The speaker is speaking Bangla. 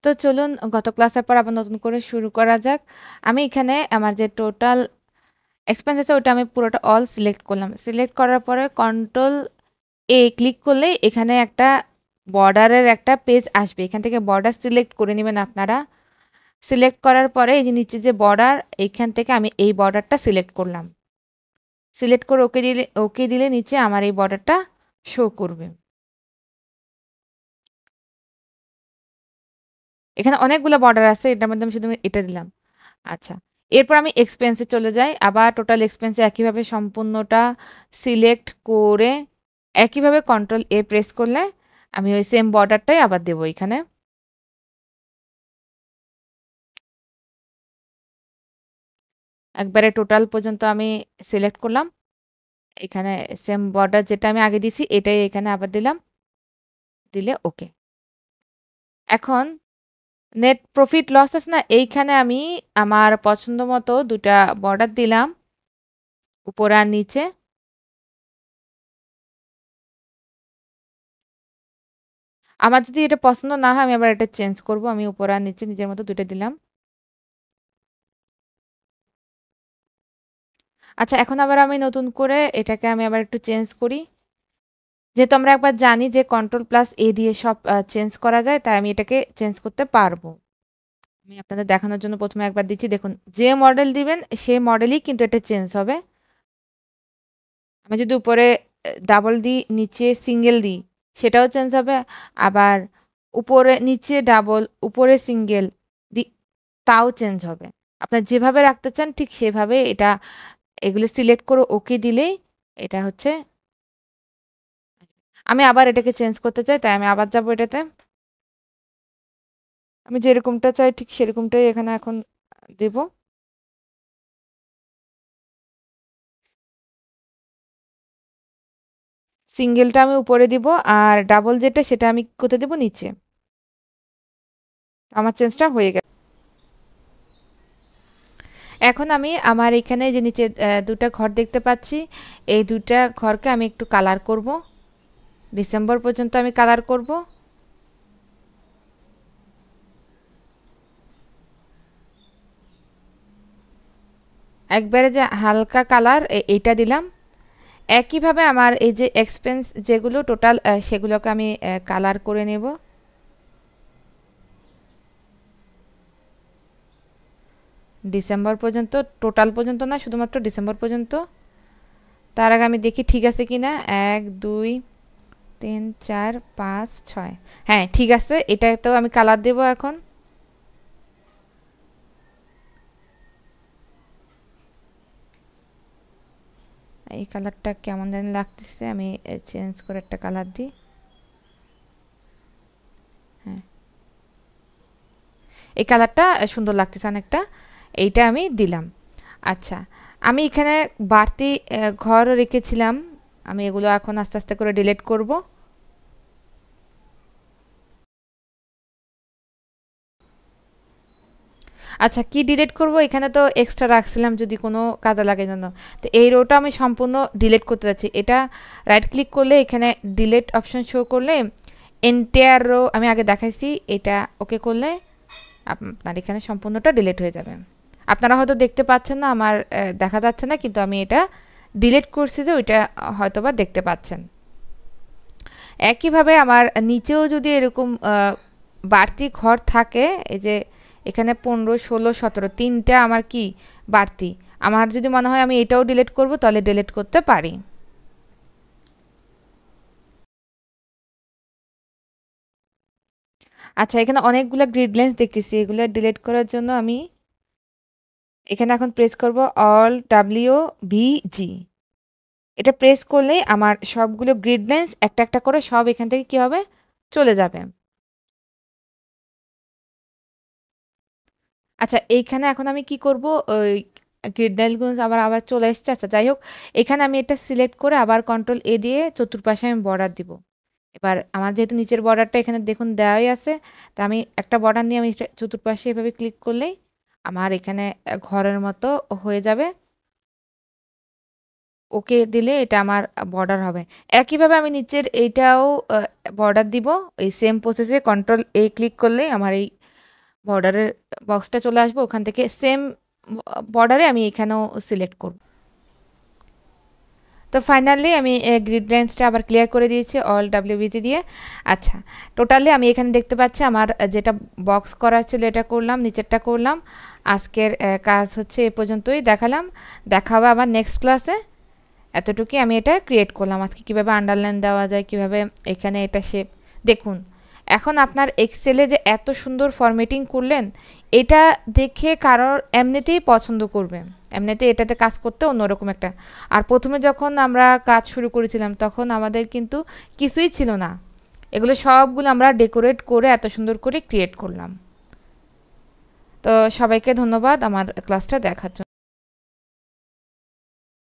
তো চলুন গত ক্লাসের পর আবার নতুন করে শুরু করা যাক। আমি এখানে আমার যে টোটাল এক্সপেন্স আছে ওটা আমি পুরোটা অল সিলেক্ট করলাম। সিলেক্ট করার পরে কন্ট্রোল এ ক্লিক করলেই এখানে একটা বর্ডারের একটা পেজ আসবে। এখান থেকে বর্ডার সিলেক্ট করে নেবেন আপনারা। সিলেক্ট করার পরে এই যে নিচে যে বর্ডার, এইখান থেকে আমি এই বর্ডারটা সিলেক্ট করলাম। সিলেক্ট করে ওকে দিলে নিচে আমার এই বর্ডারটা শো করবে। এখানে অনেকগুলো বর্ডার আছে, এটার মধ্যে আমি শুধু এটা দিলাম। আচ্ছা, এরপর আমি এক্সপেন্সে চলে যাই। আবার টোটাল এক্সপেন্সে একইভাবে সম্পূর্ণটা সিলেক্ট করে একইভাবে কন্ট্রোল এ প্রেস করলে আমি ওই সেম বর্ডারটাই আবার দেবো এখানে। একবারে টোটাল পর্যন্ত আমি সিলেক্ট করলাম। এখানে সেম বর্ডার যেটা আমি আগে দিছি এটাই এখানে আবার দিলাম, দিলে ওকে। এখন নেট প্রফিট লস আছে না, এইখানে আমি আমার পছন্দ মতো দুটা বর্ডার দিলাম, উপর আর নিচে। আমার যদি এটা পছন্দ না হয় আমি আবার এটা চেঞ্জ করব। আমি উপর আর নিচে নিজের মতো দুটো দিলাম। আচ্ছা, এখন আবার আমি নতুন করে এটাকে আমি আবার একটু চেঞ্জ করি। যেহেতু আমরা একবার জানি যে কন্ট্রোল প্লাস এ দিয়ে সব চেঞ্জ করা যায়, তাই আমি এটাকে চেঞ্জ করতে পারবো। আমি আপনাদের দেখানোর জন্য প্রথমে একবার দিচ্ছি, দেখুন যে মডেল দিবেন সেই মডেলই কিন্তু এটা চেঞ্জ হবে। আমি যদি উপরে ডাবল দিই, নিচে সিঙ্গেল দিই, সেটাও চেঞ্জ হবে। আবার উপরে নিচে ডাবল, উপরে সিঙ্গেল দি, তাও চেঞ্জ হবে। আপনার যেভাবে রাখতে চান ঠিক সেভাবে এটা, এগুলো সিলেক্ট করে ওকে দিলেই এটা হচ্ছে। আমি আবার এটাকে চেঞ্জ করতে চাই, তাই আমি আবার যাব এটাতে। আমি যেরকমটা চাই ঠিক সেরকমটাই এখানে এখন দেব। সিঙ্গেলটা আমি উপরে দিব, আর ডাবল যেটা সেটা আমি কোথায় দেব, নিচে। আমার চেঞ্জটা হয়ে গেছে। এখন আমি আমার এখানে যে নিচে দুটা ঘর দেখতে পাচ্ছি, এই দুটা ঘরকে আমি একটু কালার করব। ডিসেম্বর পর্যন্ত আমি কালার করব। একবারে যে হালকা কালার এইটা দিলাম। একইভাবে আমার এই যে এক্সপেন্স যেগুলো টোটাল সেগুলোকে আমি কালার করে নেব। ডিসেম্বর পর্যন্ত, টোটাল পর্যন্ত না, শুধুমাত্র ডিসেম্বর পর্যন্ত। তার আগে আমি দেখি ঠিক আছে কি না। 1 2 3 4 5 6, হ্যাঁ ঠিক আছে। এটাতেও আমি কালার দেব এখন। এই কালারটা কেমন জানি লাগতেছে, আমি চেঞ্জ করে একটা কালার দিই। হ্যাঁ, এই কালারটা সুন্দর লাগতেছে অনেকটা, এইটা আমি দিলাম। আচ্ছা, আমি এখানে বাড়তি ঘর রেখেছিলাম, আমি এগুলো এখন আস্তে আস্তে করে ডিলিট করব। আচ্ছা, কি ডিলিট করব, এখানে তো এক্সট্রা রাখছিলাম যদি কোনো কাজে লাগে জন্য। তো এই রোটা আমি সম্পূর্ণ ডিলিট করতে যাচ্ছি। এটা রাইট ক্লিক করলে এখানে ডিলিট অপশন শো করলে এন্টায়ার রো আমি আগে দেখাইছি, এটা ওকে করলে আপনার এখানে সম্পূর্ণটা ডিলিট হয়ে যাবে। আপনারা হয়তো দেখতে পাচ্ছেন না, আমার দেখা যাচ্ছে না, কিন্তু আমি এটা ডিলিট করছি যে ওইটা হয়তোবা দেখতে পাচ্ছেন। একইভাবে আমার নিচেও যদি এরকম বাড়তি ঘর থাকে, এই যে এখানে 15 16 17 তিনটা আমার কি বাড়তি, আমার যদি মনে হয় আমি এটাও ডিলিট করব তাহলে ডিলিট করতে পারি। আচ্ছা, এখানে অনেকগুলো গ্রিড লাইন্স দেখতেছি, এগুলো ডিলিট করার জন্য আমি এখানে এখন প্রেস করব অল WVG। এটা প্রেস করলেই আমার সবগুলো গ্রিড লাইন্স একটা একটা করে সব এখান থেকে কি হবে, চলে যাবে। আচ্ছা, এইখানে এখন আমি কি করব, ওই গ্রিড লাইনগুলো আবার আবার চলে এসছে। আচ্ছা যাই হোক, এখানে আমি এটা সিলেক্ট করে আবার কন্ট্রোল এ দিয়ে চতুর্পাশে আমি বর্ডার দিব। এবার আমার যেহেতু নিচের বর্ডারটা এখানে দেখুন দেওয়াই আছে, তা আমি একটা বর্ডার নিয়ে আমি চতুর্পাশে এভাবে ক্লিক করলেই আমার এখানে ঘরের মতো হয়ে যাবে। ওকে দিলে এটা আমার বর্ডার হবে। একইভাবে আমি নিচের এইটাও বর্ডার দিব। এই সেম প্রসেসে কন্ট্রোল এ ক্লিক করলেই আমার এই বর্ডারের বক্সটা চলে আসবো, ওখান থেকে সেম বর্ডারে আমি এখানেও সিলেক্ট করব। তো ফাইনালি আমি গ্রিড লাইন্সটা আবার ক্লিয়ার করে দিয়েছি অল ডাব্লিউবিজি দিয়ে। আচ্ছা, টোটালি আমি এখানে দেখতে পাচ্ছি আমার যেটা বক্স করা ছিল এটা করলাম, নিচেরটা করলাম। আজকের কাজ হচ্ছে এ পর্যন্তই দেখালাম। দেখা হবে আবার নেক্সট ক্লাসে। এতটুকুই আমি এটা ক্রিয়েট করলাম আজকে, কীভাবে আন্ডারলাইন দেওয়া যায়, কীভাবে এখানে এটা শেপ। দেখুন এখন আপনার এক্সেলে যে এত সুন্দর ফরম্যাটিং করলেন, এটা দেখে কারোর এমনিতেই পছন্দ করবে, এমনিতে এটাতে কাজ করতে অন্যরকম একটা। আর প্রথমে যখন আমরা কাজ শুরু করেছিলাম তখন আমাদের কিন্তু কিছুই ছিল না, এগুলো সবগুলো আমরা ডেকোরেট করে এত সুন্দর করে ক্রিয়েট করলাম। তো সবাইকে ধন্যবাদ আমার ক্লাসটা দেখার জন্য।